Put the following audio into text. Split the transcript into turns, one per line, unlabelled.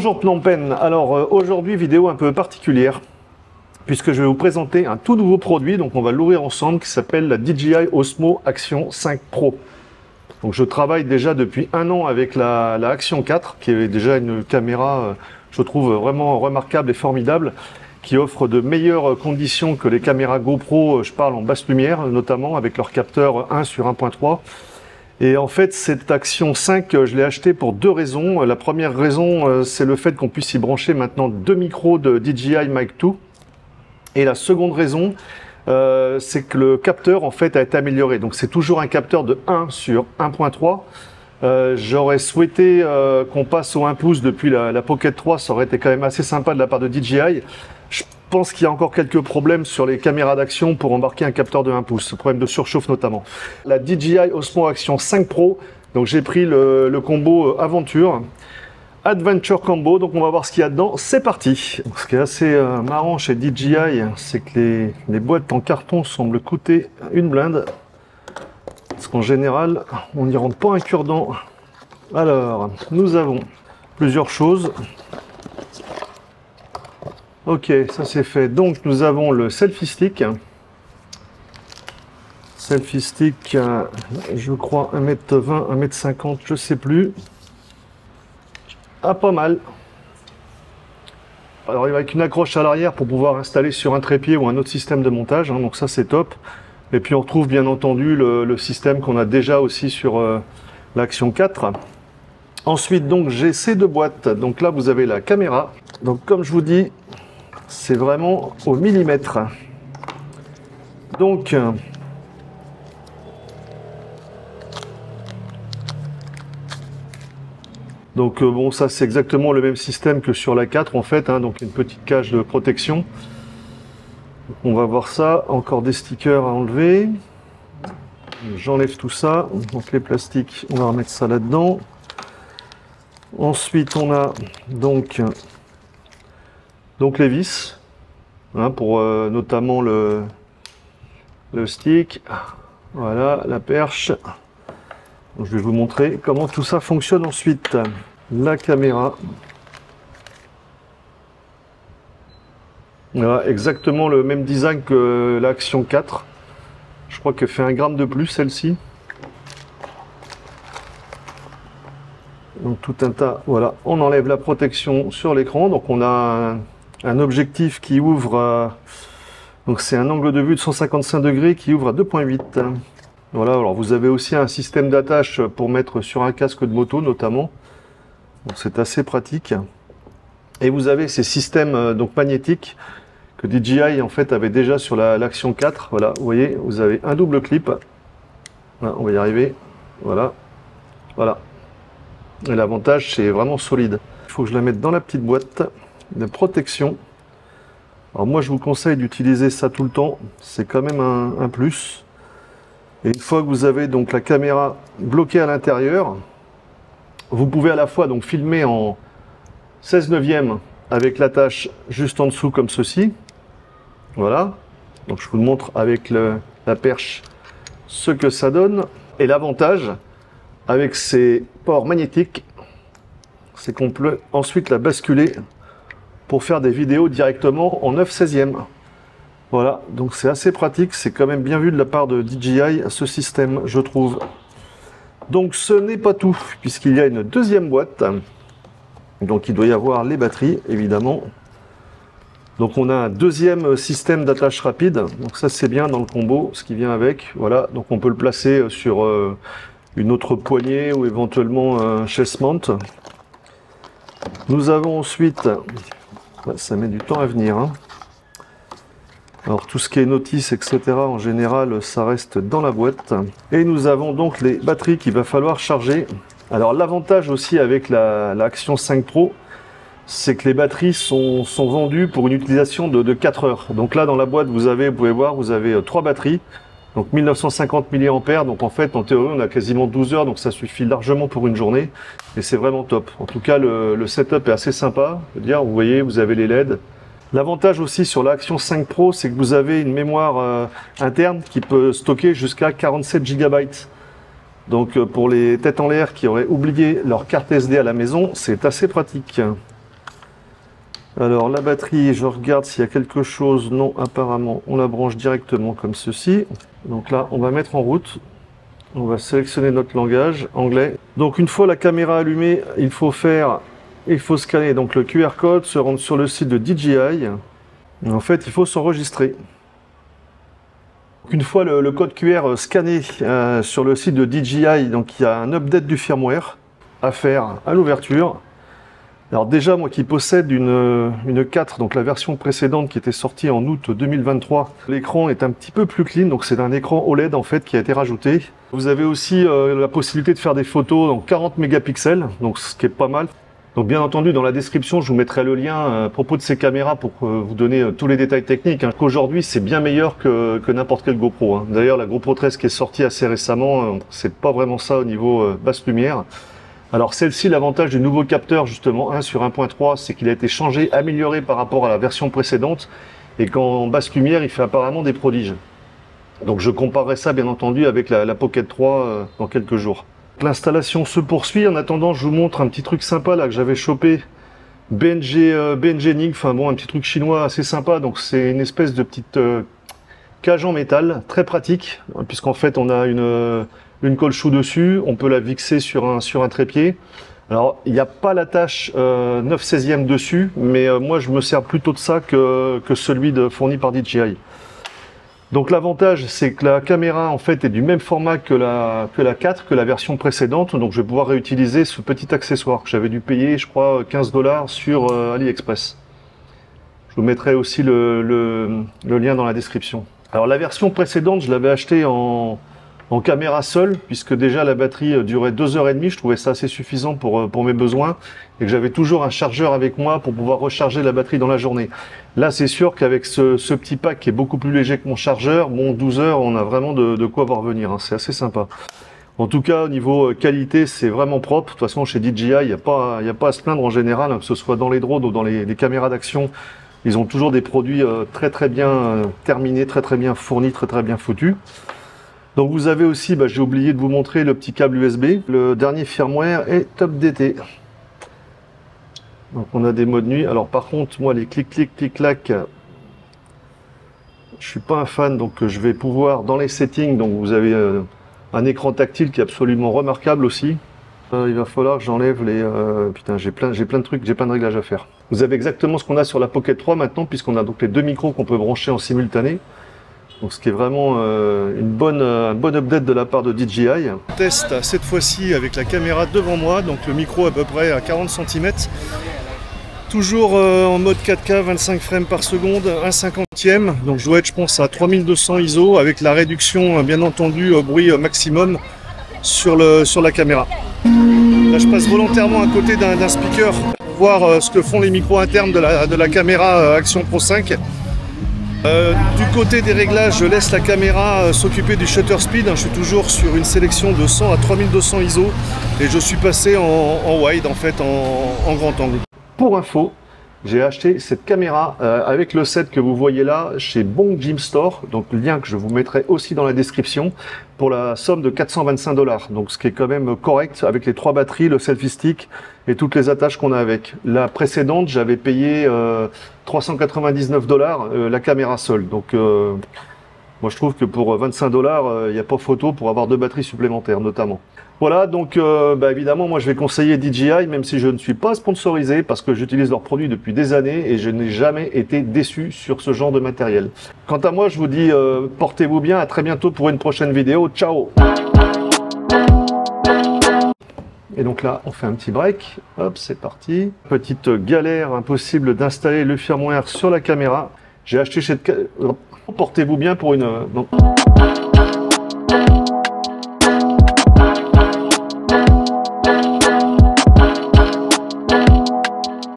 Bonjour Phnom Penh, alors aujourd'hui vidéo un peu particulière puisque je vais vous présenter un tout nouveau produit, donc on va l'ouvrir ensemble, qui s'appelle la DJI Osmo Action 5 Pro. Donc je travaille déjà depuis un an avec la Action 4 qui est déjà une caméra je trouve vraiment remarquable et formidable, qui offre de meilleures conditions que les caméras GoPro, je parle en basse lumière notamment avec leur capteur 1 sur 1.3. Et en fait, cette Action 5, je l'ai acheté pour deux raisons. La première raison, c'est le fait qu'on puisse y brancher maintenant deux micros de DJI Mic 2. Et la seconde raison, c'est que le capteur en fait a été amélioré. Donc c'est toujours un capteur de 1 sur 1.3. J'aurais souhaité qu'on passe au 1 pouce depuis la Pocket 3, ça aurait été quand même assez sympa de la part de DJI. Je pense qu'il y a encore quelques problèmes sur les caméras d'action pour embarquer un capteur de 1 pouce, problème de surchauffe notamment. La DJI Osmo Action 5 Pro, donc j'ai pris le combo Aventure, Adventure Combo, donc on va voir ce qu'il y a dedans, c'est parti. Ce qui est assez marrant chez DJI, c'est que les boîtes en carton semblent coûter une blinde, parce qu'en général, on n'y rentre pas un cure-dent. Alors, nous avons plusieurs choses. Ok, ça c'est fait. Donc nous avons le selfie stick. Selfie stick, je crois 1m20, 1m50, je sais plus. Ah, pas mal. Alors il va avec une accroche à l'arrière pour pouvoir installer sur un trépied ou un autre système de montage, hein, donc ça c'est top. Et puis on retrouve bien entendu le système qu'on a déjà aussi sur l'Action 4. Ensuite donc j'ai ces deux boîtes. Donc là vous avez la caméra. Donc comme je vous dis, c'est vraiment au millimètre. Donc, bon, ça c'est exactement le même système que sur la 4 en fait, hein, donc une petite cage de protection. On va voir ça, encore des stickers à enlever. J'enlève tout ça, donc les plastiques, on va remettre ça là-dedans. Ensuite, on a donc les vis, hein, pour notamment le stick, voilà, la perche. Donc, je vais vous montrer comment tout ça fonctionne ensuite. La caméra. Voilà, exactement le même design que l'Action 4. Je crois qu'elle fait 1 gramme de plus, celle-ci. Donc tout un tas, voilà, on enlève la protection sur l'écran. Donc on a un objectif qui ouvre, donc c'est un angle de vue de 155 degrés qui ouvre à 2.8. Voilà, alors vous avez aussi un système d'attache pour mettre sur un casque de moto notamment. C'est assez pratique. Et vous avez ces systèmes donc magnétiques que DJI en fait avait déjà sur l'Action 4. Voilà, vous voyez, vous avez un double clip. Voilà, on va y arriver. Voilà, voilà. Et l'avantage, c'est vraiment solide. Il faut que je la mette dans la petite boîte de protection. Alors moi, je vous conseille d'utiliser ça tout le temps. C'est quand même un plus. Et une fois que vous avez donc la caméra bloquée à l'intérieur, vous pouvez à la fois donc filmer en 16/9 avec l'attache juste en dessous comme ceci. Voilà. Donc je vous montre avec la perche ce que ça donne. Et l'avantage avec ces ports magnétiques, c'est qu'on peut ensuite la basculer pour faire des vidéos directement en 9/16. Voilà, donc c'est assez pratique, c'est quand même bien vu de la part de DJI ce système, je trouve. Donc ce n'est pas tout, puisqu'il y a une deuxième boîte. Donc il doit y avoir les batteries, évidemment. Donc on a un deuxième système d'attache rapide, donc ça c'est bien dans le combo, ce qui vient avec. Voilà, donc on peut le placer sur une autre poignée ou éventuellement un chest mount. Nous avons ensuite, ça met du temps à venir, hein. Alors tout ce qui est notice, etc. en général, ça reste dans la boîte. Et nous avons donc les batteries qu'il va falloir charger. Alors l'avantage aussi avec la Action 5 Pro, c'est que les batteries sont vendues pour une utilisation de 4 heures. Donc là dans la boîte, vous pouvez voir, vous avez 3 batteries. Donc 1950 mAh, donc en fait en théorie on a quasiment 12 heures, donc ça suffit largement pour une journée. Et c'est vraiment top. En tout cas le setup est assez sympa. Je veux dire, vous voyez, vous avez les LED. L'avantage aussi sur l'Action 5 Pro, c'est que vous avez une mémoire interne qui peut stocker jusqu'à 47 GB. Donc pour les têtes en l'air qui auraient oublié leur carte SD à la maison, c'est assez pratique. Alors la batterie, je regarde s'il y a quelque chose. Non, apparemment, on la branche directement comme ceci. Donc là, on va mettre en route. On va sélectionner notre langage, anglais. Donc une fois la caméra allumée, il faut scanner donc le QR code, se rendre sur le site de DJI. Et en fait, il faut s'enregistrer. Une fois le code QR scanné sur le site de DJI, donc il y a un update du firmware à faire à l'ouverture. Alors déjà, moi qui possède une 4, donc la version précédente qui était sortie en août 2023, l'écran est un petit peu plus clean, donc c'est un écran OLED en fait qui a été rajouté. Vous avez aussi la possibilité de faire des photos dans 40 mégapixels, donc ce qui est pas mal. Donc bien entendu, dans la description, je vous mettrai le lien à propos de ces caméras pour vous donner tous les détails techniques. Qu'aujourd'hui, c'est bien meilleur que n'importe quel GoPro. D'ailleurs, la GoPro 13 qui est sortie assez récemment, c'est pas vraiment ça au niveau basse lumière. Alors celle-ci, l'avantage du nouveau capteur justement 1 sur 1.3, c'est qu'il a été changé, amélioré par rapport à la version précédente. Et qu'en basse lumière, il fait apparemment des prodiges. Donc je comparerai ça bien entendu avec la Pocket 3 dans quelques jours. L'installation se poursuit. En attendant, je vous montre un petit truc sympa là que j'avais chopé. BNG Nig, enfin bon, un petit truc chinois assez sympa. Donc c'est une espèce de petite cage en métal, très pratique, puisqu'en fait on a une colle chou dessus. On peut la fixer sur un trépied. Alors il n'y a pas l'attache 9/16e dessus, mais moi je me sers plutôt de ça que celui fourni par DJI. Donc l'avantage, c'est que la caméra en fait est du même format que la 4, que la version précédente. Donc je vais pouvoir réutiliser ce petit accessoire que j'avais dû payer, je crois, 15 $ sur AliExpress. Je vous mettrai aussi le lien dans la description. Alors la version précédente, je l'avais acheté en caméra seule, puisque déjà la batterie durait 2h30, je trouvais ça assez suffisant pour mes besoins, et que j'avais toujours un chargeur avec moi pour pouvoir recharger la batterie dans la journée. Là, c'est sûr qu'avec ce petit pack qui est beaucoup plus léger que mon chargeur, bon, 12 heures, on a vraiment de quoi voir venir, c'est assez sympa. En tout cas, au niveau qualité, c'est vraiment propre. De toute façon, chez DJI, il n'y a pas à se plaindre en général, que ce soit dans les drones ou dans les caméras d'action. Ils ont toujours des produits très bien terminés, très bien fournis, très bien foutus. Donc vous avez aussi, j'ai oublié de vous montrer le petit câble USB. Le dernier firmware est updaté. Donc on a des modes nuit. Alors par contre, moi les clic-clac, je suis pas un fan, donc je vais pouvoir dans les settings. Donc vous avez un écran tactile qui est absolument remarquable aussi. Il va falloir que j'enlève les... putain, j'ai plein de trucs, j'ai plein de réglages à faire. Vous avez exactement ce qu'on a sur la Pocket 3 maintenant, puisqu'on a donc les deux micros qu'on peut brancher en simultané. Donc ce qui est vraiment un bon update de la part de DJI. Je teste cette fois-ci avec la caméra devant moi, donc le micro à peu près à 40 cm. Toujours en mode 4K, 25 frames par seconde, 1/50e. Donc je dois être, je pense, à 3200 ISO avec la réduction, bien entendu, au bruit maximum sur la caméra. Là je passe volontairement à côté d'un speaker pour voir ce que font les micros internes de la caméra Action Pro 5. Du côté des réglages, je laisse la caméra s'occuper du shutter speed. Je suis toujours sur une sélection de 100 à 3200 ISO et je suis passé en wide, en fait, en grand angle. Pour info, j'ai acheté cette caméra avec le set que vous voyez là chez Bong Gym Store, donc le lien que je vous mettrai aussi dans la description, pour la somme de 425 $. Donc ce qui est quand même correct avec les 3 batteries, le selfie stick et toutes les attaches qu'on a avec. La précédente, j'avais payé 399 $, la caméra seule. Donc moi je trouve que pour 25 $, il n'y a pas photo pour avoir 2 batteries supplémentaires notamment. Voilà, donc évidemment, moi je vais conseiller DJI, même si je ne suis pas sponsorisé, parce que j'utilise leurs produits depuis des années et je n'ai jamais été déçu sur ce genre de matériel. Quant à moi, je vous dis portez-vous bien, à très bientôt pour une prochaine vidéo. Ciao! Et donc là, on fait un petit break. Hop, c'est parti. Petite galère impossible d'installer le firmware sur la caméra. J'ai acheté cette... Portez-vous bien pour une...